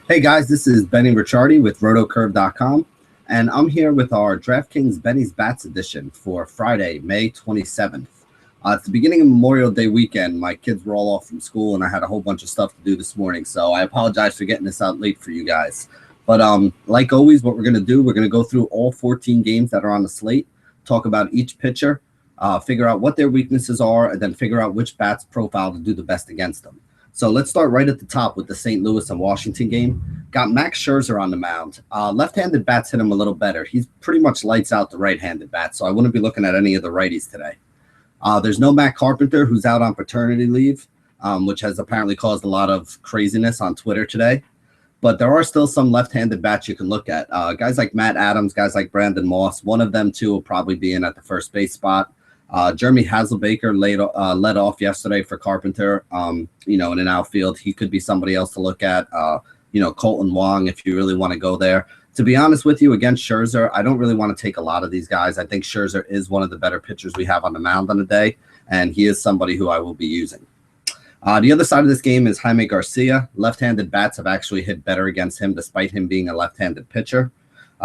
Hey guys, this is Benny Ricciardi with rotocurve.com, and I'm here with our DraftKings Benny's Bats edition for Friday, May 27th. It's the beginning of Memorial Day weekend. My kids were all off from school, and I had a whole bunch of stuff to do this morning, so I apologize for getting this out late for you guys. But like always, what we're going to do, we're going to go through all 14 games that are on the slate, talk about each pitcher, figure out what their weaknesses are, and then figure out which bats profile to do the best against them. So let's start right at the top with the St. Louis and Washington game. Got Max Scherzer on the mound. Left-handed bats hit him a little better. He's pretty much lights out the right-handed bats, so I wouldn't be looking at any of the righties today. There's no Matt Carpenter, who's out on paternity leave, which has apparently caused a lot of craziness on Twitter today. But there are still some left-handed bats you can look at. Guys like Matt Adams, guys like Brandon Moss. One of them, too, will probably be in at the first base spot. Jeremy Hasselbaker led off yesterday for Carpenter, in an outfield. He could be somebody else to look at. Colton Wong, if you really want to go there. To be honest with you, against Scherzer, I don't really want to take a lot of these guys. I think Scherzer is one of the better pitchers we have on the mound on the day, and he is somebody who I will be using. The other side of this game is Jaime Garcia. Left-handed bats have actually hit better against him, despite him being a left-handed pitcher.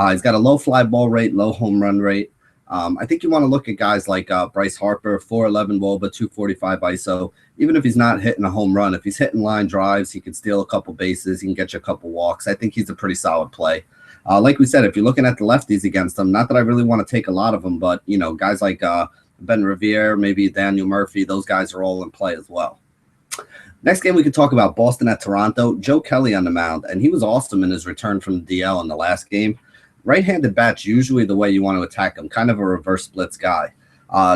He's got a low fly ball rate, low home run rate. I think you want to look at guys like Bryce Harper, 411 WOBA, 245 ISO. Even if he's not hitting a home run, if he's hitting line drives, he can steal a couple bases, he can get you a couple walks. I think he's a pretty solid play. Like we said, if you're looking at the lefties against them, not that I really want to take a lot of them, but, guys like Ben Revere, maybe Daniel Murphy, those guys are all in play as well. Next game, we could talk about Boston at Toronto. Joe Kelly on the mound, and he was awesome in his return from the DL in the last game. Right-handed bats usually the way you want to attack him, kind of a reverse splits guy.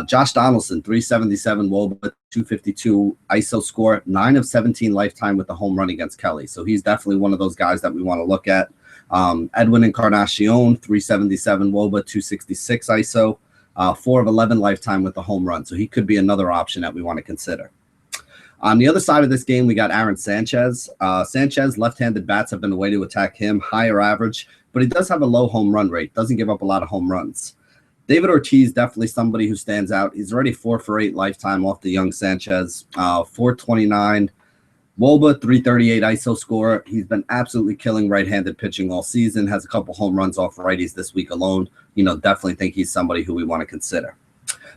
Josh Donaldson, 377 WOBA, 252 ISO score, 9 of 17 lifetime with a home run against Kelly. So he's definitely one of those guys that we want to look at. Edwin Encarnacion, 377 WOBA, 266 ISO, 4 of 11 lifetime with a home run. So he could be another option that we want to consider. On the other side of this game, we got Aaron Sanchez. Sanchez, left-handed bats have been the way to attack him, higher average, but he does have a low home run rate, doesn't give up a lot of home runs. David Ortiz, definitely somebody who stands out. He's already 4 for 8 lifetime off the young Sanchez, 429 WOBA, 338 ISO score. He's been absolutely killing right-handed pitching all season, has a couple home runs off righties this week alone. Definitely think he's somebody who we want to consider.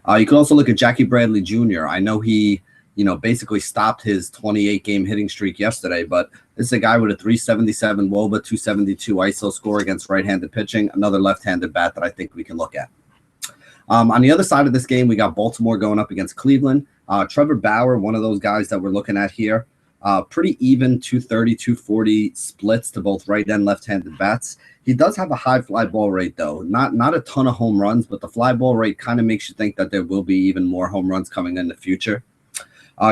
You can also look at Jackie Bradley Jr. I know he basically stopped his 28-game hitting streak yesterday, but this is a guy with a 377 WOBA, 272 ISO score against right-handed pitching, another left-handed bat that I think we can look at. On the other side of this game, we got Baltimore going up against Cleveland. Trevor Bauer, one of those guys that we're looking at here, pretty even 230, 240 splits to both right and left-handed bats. He does have a high fly ball rate, though. Not a ton of home runs, but the fly ball rate kind of makes you think that there will be even more home runs coming in the future.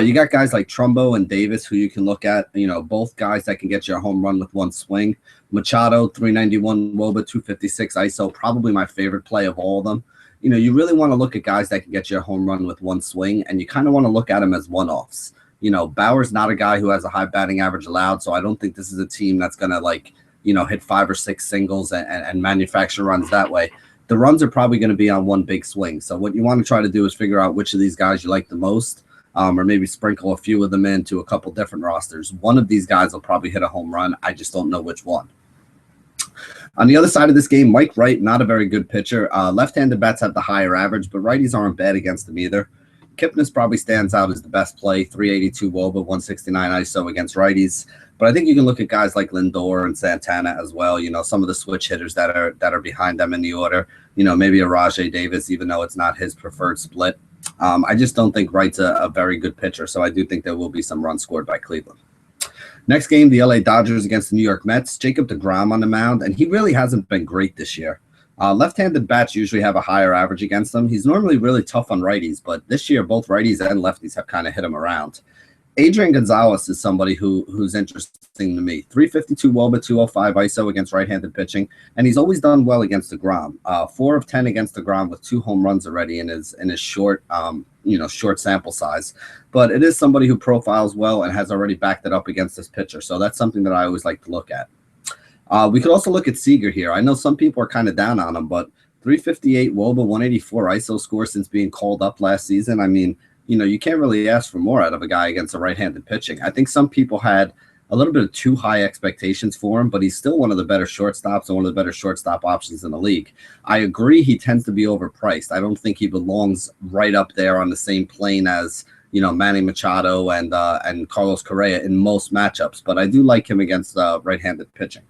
You got guys like Trumbo and Davis who you can look at, both guys that can get you a home run with one swing. Machado, 391 WOBA, 256 ISO, probably my favorite play of all of them. You really want to look at guys that can get you a home run with one swing, and you kind of want to look at them as one-offs. Bauer's not a guy who has a high batting average allowed, so I don't think this is a team that's going to, hit 5 or 6 singles and manufacture runs that way. The runs are probably going to be on one big swing. So what you want to try to do is figure out which of these guys you like the most. Or maybe sprinkle a few of them into a couple different rosters. One of these guys will probably hit a home run. I just don't know which one. On the other side of this game, Mike Wright, not a very good pitcher. Left-handed bats have the higher average, but righties aren't bad against them either. Kipnis probably stands out as the best play, 382 WOBA, 169 ISO against righties. But I think you can look at guys like Lindor and Santana as well. Some of the switch hitters that are behind them in the order. Maybe a Rajay Davis, even though it's not his preferred split. I just don't think Wright's a very good pitcher, so I do think there will be some runs scored by Cleveland. Next game, the LA Dodgers against the New York Mets. Jacob deGrom on the mound, and he really hasn't been great this year. Left-handed bats usually have a higher average against them. He's normally really tough on righties, but this year both righties and lefties have kind of hit him around. Adrian Gonzalez is somebody who's interesting to me. 352 WOBA, 205 ISO against right-handed pitching, and he's always done well against deGrom. 4 of 10 against deGrom with 2 home runs already in his short short sample size. But it is somebody who profiles well and has already backed it up against this pitcher, so that's something that I always like to look at. We could also look at Seager here. I know some people are kind of down on him, but 358 WOBA, 184 ISO score since being called up last season. I mean, you can't really ask for more out of a guy against a right-handed pitching. I think some people had a little bit of too high expectations for him, but he's still one of the better shortstops and one of the better shortstop options in the league. I agree he tends to be overpriced. I don't think he belongs right up there on the same plane as, Manny Machado and Carlos Correa in most matchups, but I do like him against right-handed pitching.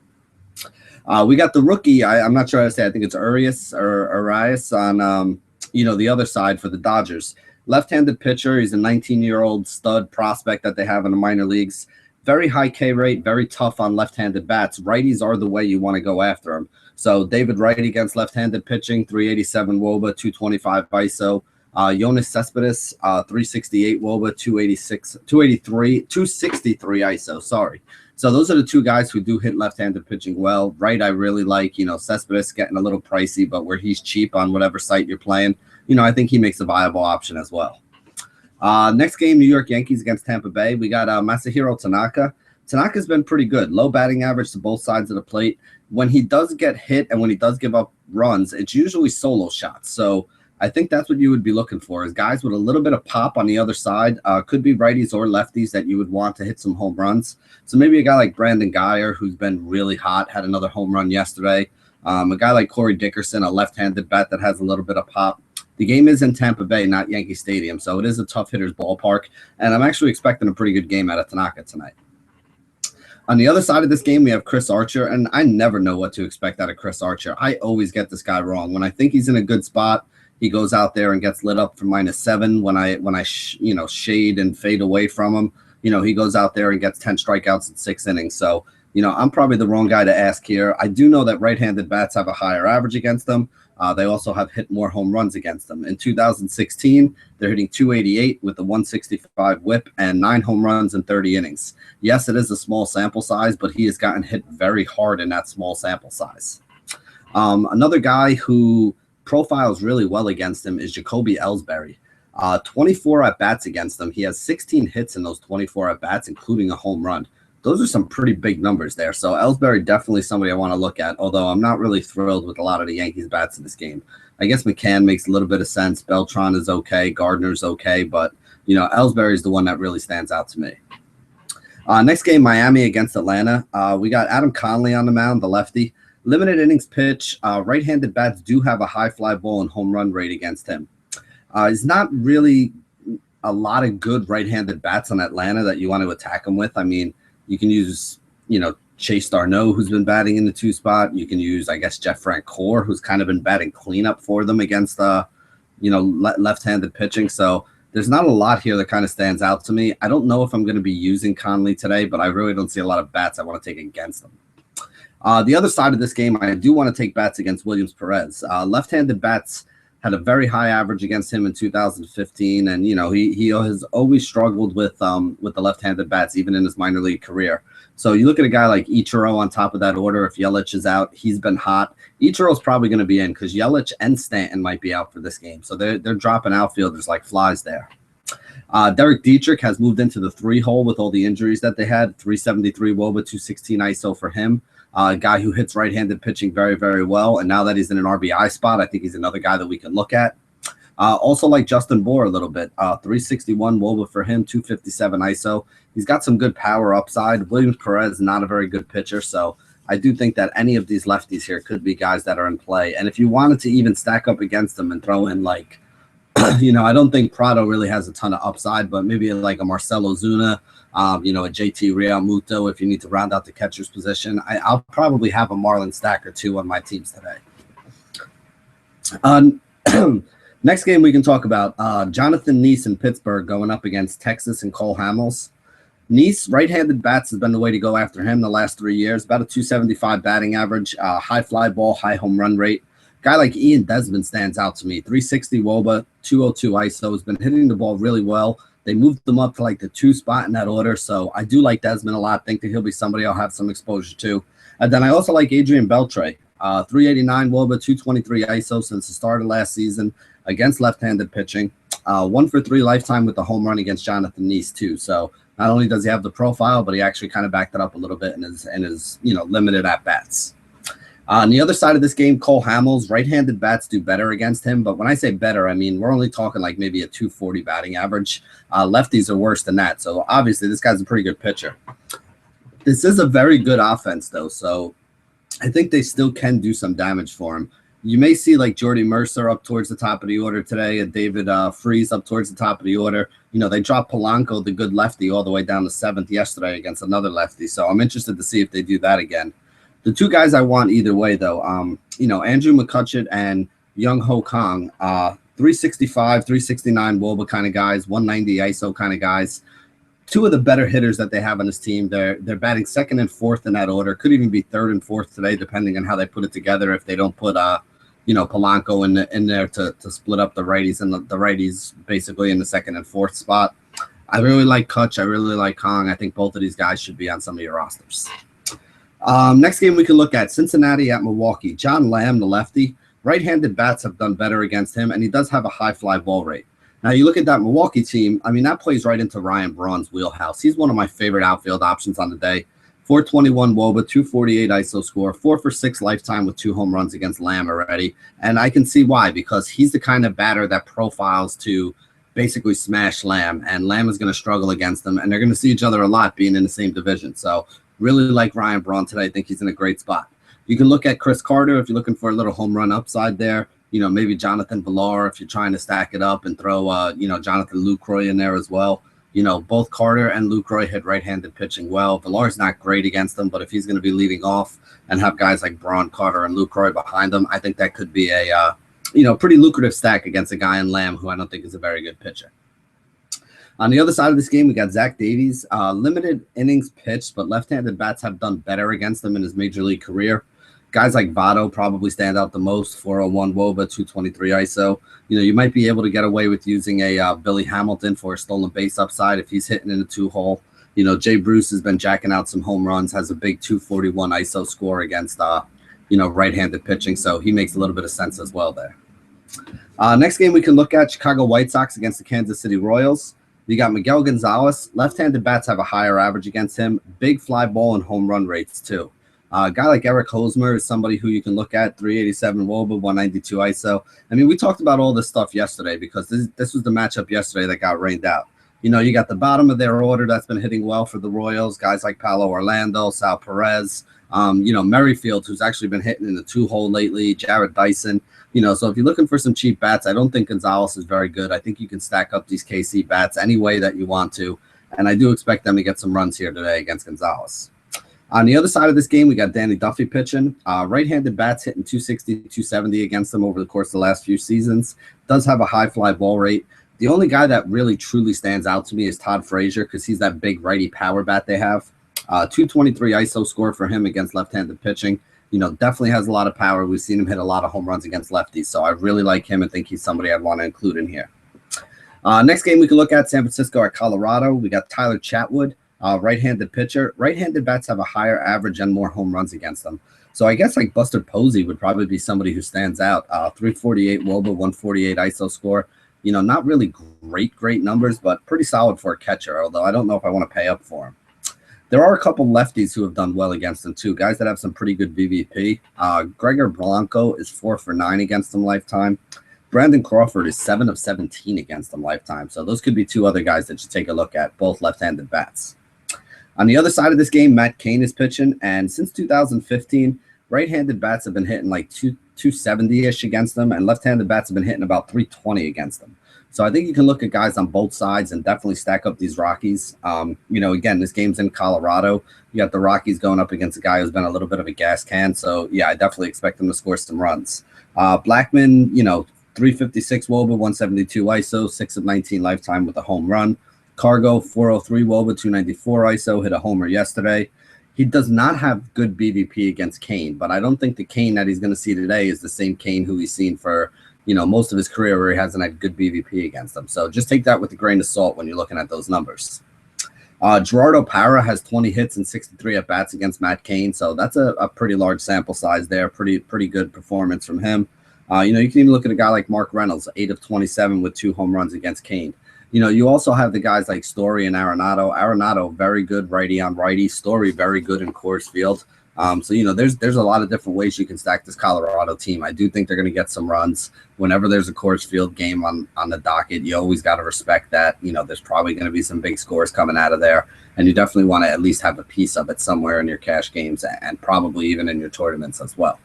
We got the rookie. I'm not sure how to say. I think it's Urias on the other side for the Dodgers. Left-handed pitcher. He's a 19-year-old stud prospect that they have in the minor leagues. Very high K rate, very tough on left-handed bats. Righties are the way you want to go after him. So David Wright against left-handed pitching, 387 WOBA, 225 ISO. Yoenis Cespedes, 368 WOBA, 263 ISO. Sorry. So those are the two guys who do hit left-handed pitching well. Wright, I really like. Cespedes getting a little pricey, but where he's cheap on whatever site you're playing, I think he makes a viable option as well. Next game, New York Yankees against Tampa Bay. We got Masahiro Tanaka. Tanaka's been pretty good. Low batting average to both sides of the plate. When he does get hit and when he does give up runs, it's usually solo shots. So I think that's what you would be looking for, is guys with a little bit of pop on the other side. Could be righties or lefties that you would want to hit some home runs. So maybe a guy like Brandon Guyer, who's been really hot, had another home run yesterday. A guy like Corey Dickerson, a left-handed bat that has a little bit of pop. The game is in Tampa Bay, not Yankee Stadium, so it is a tough hitter's ballpark, and I'm actually expecting a pretty good game out of Tanaka tonight. On the other side of this game, we have Chris Archer, and I never know what to expect out of Chris Archer. I always get this guy wrong. When I think he's in a good spot, he goes out there and gets lit up for -7. When I shade and fade away from him, he goes out there and gets 10 strikeouts in 6 innings. So, I'm probably the wrong guy to ask here. I do know that right-handed bats have a higher average against them. They also have hit more home runs against them. In 2016, they're hitting 288 with a 165 whip and 9 home runs in 30 innings. Yes, it is a small sample size, but he has gotten hit very hard in that small sample size. Another guy who profiles really well against him is Jacoby Ellsbury. 24 at-bats against him. He has 16 hits in those 24 at-bats, including a home run. Those are some pretty big numbers there. So Ellsbury, definitely somebody I want to look at, although I'm not really thrilled with a lot of the Yankees bats in this game. I guess McCann makes a little bit of sense. Beltran is okay. Gardner's okay. But, Ellsbury is the one that really stands out to me. Next game, Miami against Atlanta. We got Adam Conley on the mound, the lefty. Limited innings pitch. Right-handed bats do have a high fly ball and home run rate against him. He's not really a lot of good right-handed bats on Atlanta that you want to attack him with. I mean, you can use, Chase Darno, who's been batting in the 2 spot. You can use, I guess, Jeff Francoeur, who's kind of been batting cleanup for them against, left-handed pitching. So there's not a lot here that kind of stands out to me. I don't know if I'm going to be using Conley today, but I really don't see a lot of bats I want to take against them. The other side of this game, I do want to take bats against Williams Perez. Left-handed bats had a very high average against him in 2015, and he has always struggled with the left-handed bats, even in his minor league career. So you look at a guy like Ichiro on top of that order. If Yelich is out, he's been hot. Ichiro's probably going to be in because Yelich and Stanton might be out for this game. So they're dropping outfielders like flies there. Derek Dietrich has moved into the 3 hole with all the injuries that they had. 373 WOBA, 216 ISO for him. A guy who hits right-handed pitching very, very well. And now that he's in an RBI spot, I think he's another guy that we can look at. Also like Justin Bour a little bit. 361 WOBA for him, 257 ISO. He's got some good power upside. Williams Perez, not a very good pitcher. So I do think that any of these lefties here could be guys that are in play. And if you wanted to even stack up against them and throw in like, I don't think Prado really has a ton of upside, but maybe like a Marcelo Zuna, a JT Realmuto if you need to round out the catcher's position. I'll probably have a Marlon Stack or 2 on my teams today. Next game we can talk about Jonathan Neese in Pittsburgh going up against Texas and Cole Hamels. Neese, right-handed bats has been the way to go after him the last 3 years. About a 275 batting average, high fly ball, high home run rate. Guy like Ian Desmond stands out to me. 360 WOBA, 202 ISO. Has been hitting the ball really well. They moved them up to like the 2 spot in that order. So I do like Desmond a lot. Think that he'll be somebody I'll have some exposure to. And then I also like Adrian Beltre. 389 WOBA, 223 ISO since the start of last season against left-handed pitching. 1 for 3 lifetime with the home run against Jonathan Neese too. So not only does he have the profile, but he actually kind of backed it up a little bit in his limited at-bats. On the other side of this game, Cole Hamels, right-handed bats do better against him. But when I say better, I mean, we're only talking like maybe a 240 batting average. Lefties are worse than that. So obviously this guy's a pretty good pitcher. This is a very good offense, though, so I think they still can do some damage for him. You may see like Jordy Mercer up towards the top of the order today, and David Freese up towards the top of the order. You know, they dropped Polanco, the good lefty, all the way down to 7th yesterday against another lefty. So I'm interested to see if they do that again. The two guys I want either way, though, you know, Andrew McCutcheon and Young Ho Kong, 365, 369 Woba kind of guys, 190 ISO kind of guys. Two of the better hitters that they have on this team. They're batting 2nd and 4th in that order. Could even be 3rd and 4th today, depending on how they put it together. If they don't put you know, Polanco in there to split up the righties, and the righties basically in the 2nd and 4th spot. I really like Kutch. I really like Kong. I think both of these guys should be on some of your rosters. Next game we can look at, Cincinnati at Milwaukee. John Lamb, the lefty. Right-handed bats have done better against him, and he does have a high fly ball rate. Now, you look at that Milwaukee team, I mean, that plays right into Ryan Braun's wheelhouse. He's one of my favorite outfield options on the day. 421 WOBA, 248 ISO score, 4 for 6 lifetime with 2 home runs against Lamb already. And I can see why, because he's the kind of batter that profiles to basically smash Lamb, and Lamb is going to struggle against him, and they're going to see each other a lot being in the same division. So really like Ryan Braun today. I think he's in a great spot. You can look at Chris Carter if you're looking for a little home run upside there. You know, maybe Jonathan Villar if you're trying to stack it up and throw, you know, Jonathan Lucroy in there as well. You know, both Carter and Lucroy hit right-handed pitching well. Villar's not great against them, but if he's going to be leading off and have guys like Braun, Carter, and Lucroy behind them, I think that could be a, you know, pretty lucrative stack against a guy in Lamb who I don't think is a very good pitcher. On the other side of this game, we got Zach Davies. Limited innings pitched, but left-handed bats have done better against him in his major league career. Guys like Votto probably stand out the most, 401 WOBA, 223 ISO. You know, you might be able to get away with using a Billy Hamilton for a stolen base upside if he's hitting in a 2-hole. You know, Jay Bruce has been jacking out some home runs, has a big 241 ISO score against, you know, right-handed pitching, so he makes a little bit of sense as well there. Next game we can look at, Chicago White Sox against the Kansas City Royals. You got Miguel Gonzalez. Left-handed bats have a higher average against him. Big fly ball and home run rates, too. A guy like Eric Hosmer is somebody who you can look at, 387 WOBA, 192 ISO. I mean, we talked about all this stuff yesterday because this was the matchup yesterday that got rained out. You know, you got the bottom of their order that's been hitting well for the Royals, guys like Paolo Orlando, Sal Perez, you know, Merrifield, who's actually been hitting in the 2-hole lately, Jared Dyson. You know, so if you're looking for some cheap bats, I don't think Gonzalez is very good. I think you can stack up these KC bats any way that you want to, and I do expect them to get some runs here today against Gonzalez. On the other side of this game, we got Danny Duffy pitching. Right-handed bats hitting 260, 270 against them over the course of the last few seasons. Does have a high fly ball rate. The only guy that really truly stands out to me is Todd Frazier because he's that big righty power bat they have. 223 ISO score for him against left-handed pitching. You know, definitely has a lot of power. We've seen him hit a lot of home runs against lefties, so I really like him and think he's somebody I'd want to include in here. Next game we can look at, San Francisco at Colorado. We got Tyler Chatwood. Right-handed pitcher. Right-handed bats have a higher average and more home runs against them. So I guess like Buster Posey would probably be somebody who stands out. 348 WOBA, 148 ISO score. You know, not really great numbers, but pretty solid for a catcher, although I don't know if I want to pay up for him. There are a couple lefties who have done well against him too, guys that have some pretty good VVP. Gregor Blanco is 4 for 9 against them lifetime. Brandon Crawford is 7 of 17 against them lifetime. So those could be two other guys that you take a look at, both left-handed bats. On the other side of this game, Matt Cain is pitching, and since 2015, right-handed bats have been hitting like 270-ish against them, and left-handed bats have been hitting about 320 against them. So I think you can look at guys on both sides and definitely stack up these Rockies. You know, again, this game's in Colorado. You got the Rockies going up against a guy who's been a little bit of a gas can. So, yeah, I definitely expect them to score some runs. Blackman, you know, 356 WOBA, 172 ISO, 6 of 19 lifetime with a home run. Cargo, 403 WOBA, 294 ISO, hit a homer yesterday. He does not have good BVP against Cain, but I don't think the Cain that he's going to see today is the same Cain who he's seen for, you know, most of his career where he hasn't had good BVP against them. So just take that with a grain of salt when you're looking at those numbers. Gerardo Parra has 20 hits and 63 at-bats against Matt Cain, so that's a pretty large sample size there. Pretty good performance from him. You know, you can even look at a guy like Mark Reynolds, 8 of 27 with 2 home runs against Cain. You know, you also have the guys like Story and Arenado. Arenado, very good righty on righty. Story, very good in Coors Field. So, there's a lot of different ways you can stack this Colorado team. I do think they're going to get some runs. Whenever there's a Coors Field game on the docket, you always got to respect that. There's probably going to be some big scores coming out of there, and you definitely want to at least have a piece of it somewhere in your cash games and probably even in your tournaments as well.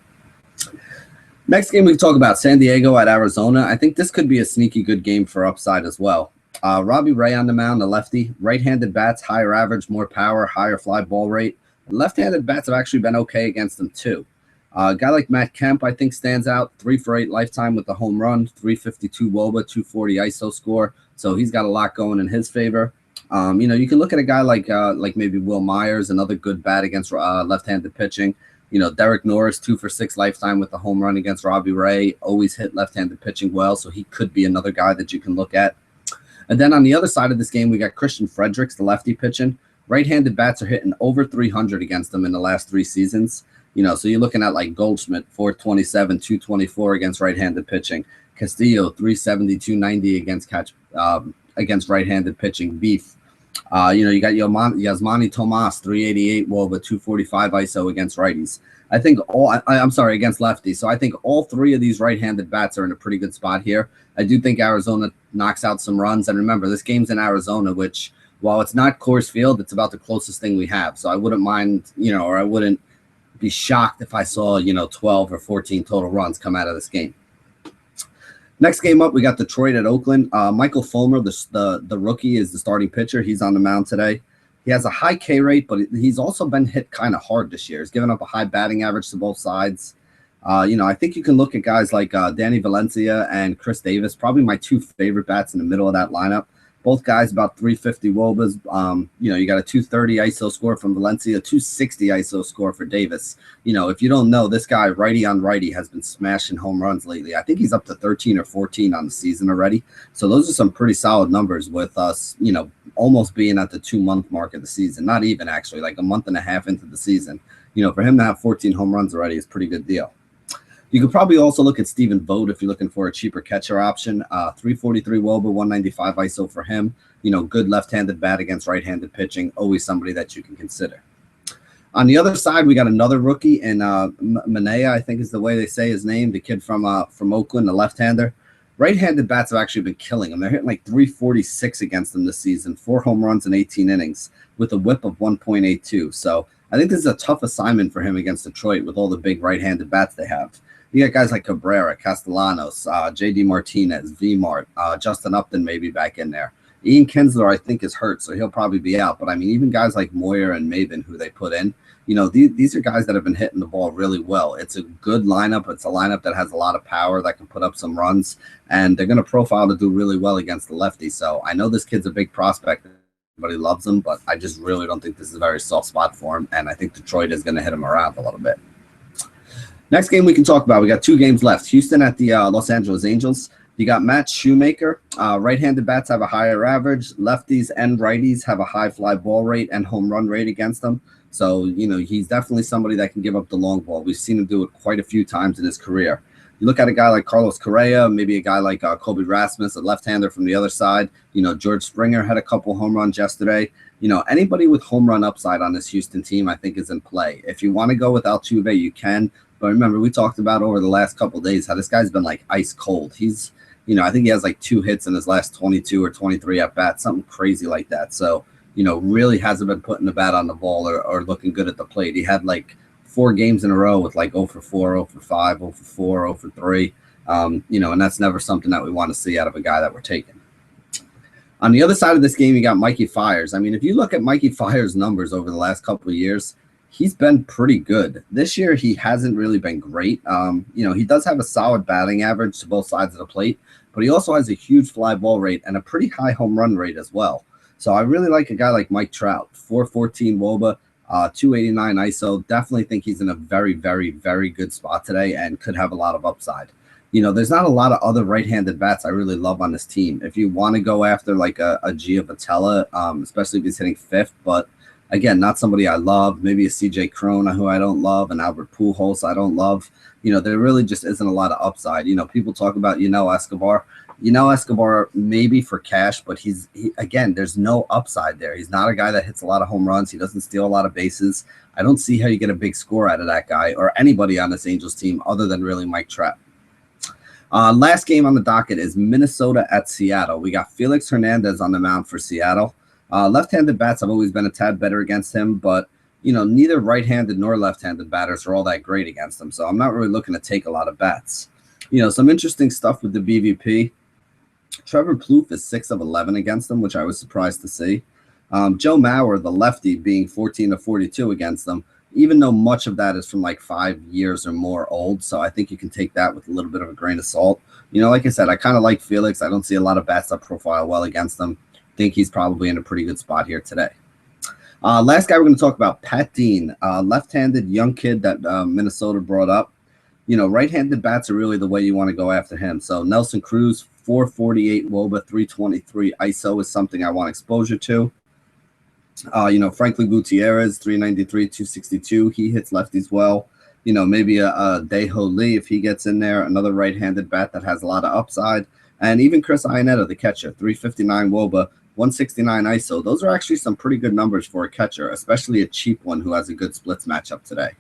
Next game we can talk about, San Diego at Arizona. I think this could be a sneaky good game for upside as well. Robbie Ray on the mound, the lefty. Right-handed bats, higher average, more power, higher fly ball rate. Left-handed bats have actually been okay against them too. A guy like Matt Kemp, I think, stands out. 3 for 8 lifetime with the home run, 352 WOBA, 240 ISO score. So he's got a lot going in his favor. You can look at a guy like maybe Will Myers, another good bat against left-handed pitching. Derek Norris, 2 for 6 lifetime with the home run against Robbie Ray. Always hit left-handed pitching well, so he could be another guy that you can look at. And then on the other side of this game, we got Christian Fredericks, the lefty pitching. Right-handed bats are hitting over 300 against them in the last 3 seasons. So you're looking at like Goldschmidt, 427, 224 against right-handed pitching. Castillo, 370, 290 against right-handed pitching. Beef. You got Yasmani Tomas, 388 WOBA, 245 ISO against righties. I think against lefties. So I think all 3 of these right-handed bats are in a pretty good spot here. I do think Arizona knocks out some runs. And remember, this game's in Arizona, which, while it's not Coors Field, it's about the closest thing we have. So I wouldn't mind, or I wouldn't be shocked if I saw, 12 or 14 total runs come out of this game. Next game up, we got Detroit at Oakland. Michael Fulmer, the rookie, is the starting pitcher. He's on the mound today. He has a high K rate, but he's also been hit kind of hard this year. He's given up a high batting average to both sides. I think you can look at guys like Danny Valencia and Chris Davis, probably my 2 favorite bats in the middle of that lineup. Both guys about 350 WOBAs. You got a 230 ISO score from Valencia, 260 ISO score for Davis. If you don't know, this guy, righty on righty, has been smashing home runs lately. I think he's up to 13 or 14 on the season already. So those are some pretty solid numbers with us, almost being at the 2-month mark of the season. Not even, actually, like a month and a half into the season. For him to have 14 home runs already is a pretty good deal. You could probably also look at Stephen Vogt if you're looking for a cheaper catcher option. 343 WOBA, 195 ISO for him. Good left-handed bat against right-handed pitching. Always somebody that you can consider. On the other side, we got another rookie, and Manea, I think is the way they say his name, the kid from Oakland, the left-hander. Right-handed bats have actually been killing him. They're hitting like 346 against them this season, 4 home runs in 18 innings with a whip of 1.82. So I think this is a tough assignment for him against Detroit with all the big right-handed bats they have. You got guys like Cabrera, Castellanos, J.D. Martinez, V-Mart, Justin Upton maybe back in there. Ian Kinsler, I think, is hurt, so he'll probably be out. But, I mean, even guys like Moyer and Maven, who they put in, these are guys that have been hitting the ball really well. It's a good lineup. It's a lineup that has a lot of power that can put up some runs, and they're going to profile to do really well against the lefty. So I know this kid's a big prospect. Everybody loves him, but I just really don't think this is a very soft spot for him, and I think Detroit is going to hit him around a little bit. Next game we can talk about, we got 2 games left. Houston at the Los Angeles Angels. You got Matt Shoemaker. Right-handed bats have a higher average. Lefties and righties have a high fly ball rate and home run rate against them. So, he's definitely somebody that can give up the long ball. We've seen him do it quite a few times in his career. You look at a guy like Carlos Correa, maybe a guy like Kobe Rasmus, a left-hander from the other side. George Springer had a couple home runs yesterday. Anybody with home run upside on this Houston team, I think, is in play. If you want to go with Altuve, you can. But remember, we talked about over the last couple of days how this guy's been like ice cold. He's, I think he has like 2 hits in his last 22 or 23 at bats, something crazy like that. So, really hasn't been putting the bat on the ball or looking good at the plate. He had like 4 games in a row with like 0 for 4, 0 for 5, 0 for 4, 0 for 3. And that's never something that we want to see out of a guy that we're taking. On the other side of this game, you got Mikey Fires. I mean, if you look at Mikey Fires' numbers over the last couple of years, he's been pretty good. This year, he hasn't really been great. He does have a solid batting average to both sides of the plate, but he also has a huge fly ball rate and a pretty high home run rate as well. So I really like a guy like Mike Trout, 414 WOBA, 289 ISO. Definitely think he's in a very, very, very good spot today and could have a lot of upside. There's not a lot of other right-handed bats I really love on this team. If you want to go after like a Gio Vitella, especially if he's hitting 5th, but Again, not somebody I love. Maybe a CJ Crone who I don't love, and Albert Pujols I don't love. There really just isn't a lot of upside. People talk about Escobar. Escobar maybe for cash, but again, there's no upside there. He's not a guy that hits a lot of home runs. He doesn't steal a lot of bases. I don't see how you get a big score out of that guy or anybody on this Angels team other than really Mike Trout. Last game on the docket is Minnesota at Seattle. We got Felix Hernandez on the mound for Seattle. Left-handed bats have always been a tad better against him, but neither right-handed nor left-handed batters are all that great against him. So I'm not really looking to take a lot of bets. Some interesting stuff with the BVP. Trevor Plouffe is 6 of 11 against them, which I was surprised to see. Joe Mauer, the lefty, being 14 of 42 against them, even though much of that is from like 5 years or more old. So I think you can take that with a little bit of a grain of salt. Like I said, I kind of like Felix. I don't see a lot of bats that profile well against them. Think he's probably in a pretty good spot here today. Last guy we're going to talk about, Pat Dean, left-handed young kid that Minnesota brought up. Right-handed bats are really the way you want to go after him. So Nelson Cruz, 448 WOBA, 323 ISO is something I want exposure to. Franklin Gutierrez, 393, 262. He hits lefties well. Maybe a Daeho Lee if he gets in there, another right-handed bat that has a lot of upside. And even Chris Iannetta, the catcher, 359 WOBA, 169 ISO. Those are actually some pretty good numbers for a catcher, especially a cheap one who has a good splits matchup today.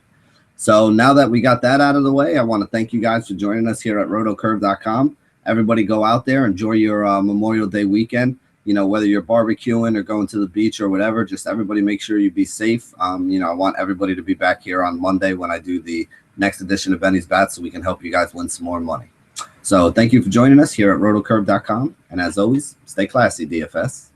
So now that we got that out of the way, I want to thank you guys for joining us here at rotocurve.com. Everybody go out there, enjoy your Memorial Day weekend. Whether you're barbecuing or going to the beach or whatever, just everybody make sure you be safe. I want everybody to be back here on Monday when I do the next edition of Benny's Bats so we can help you guys win some more money. So thank you for joining us here at rotocurve.com. And as always, stay classy, DFS.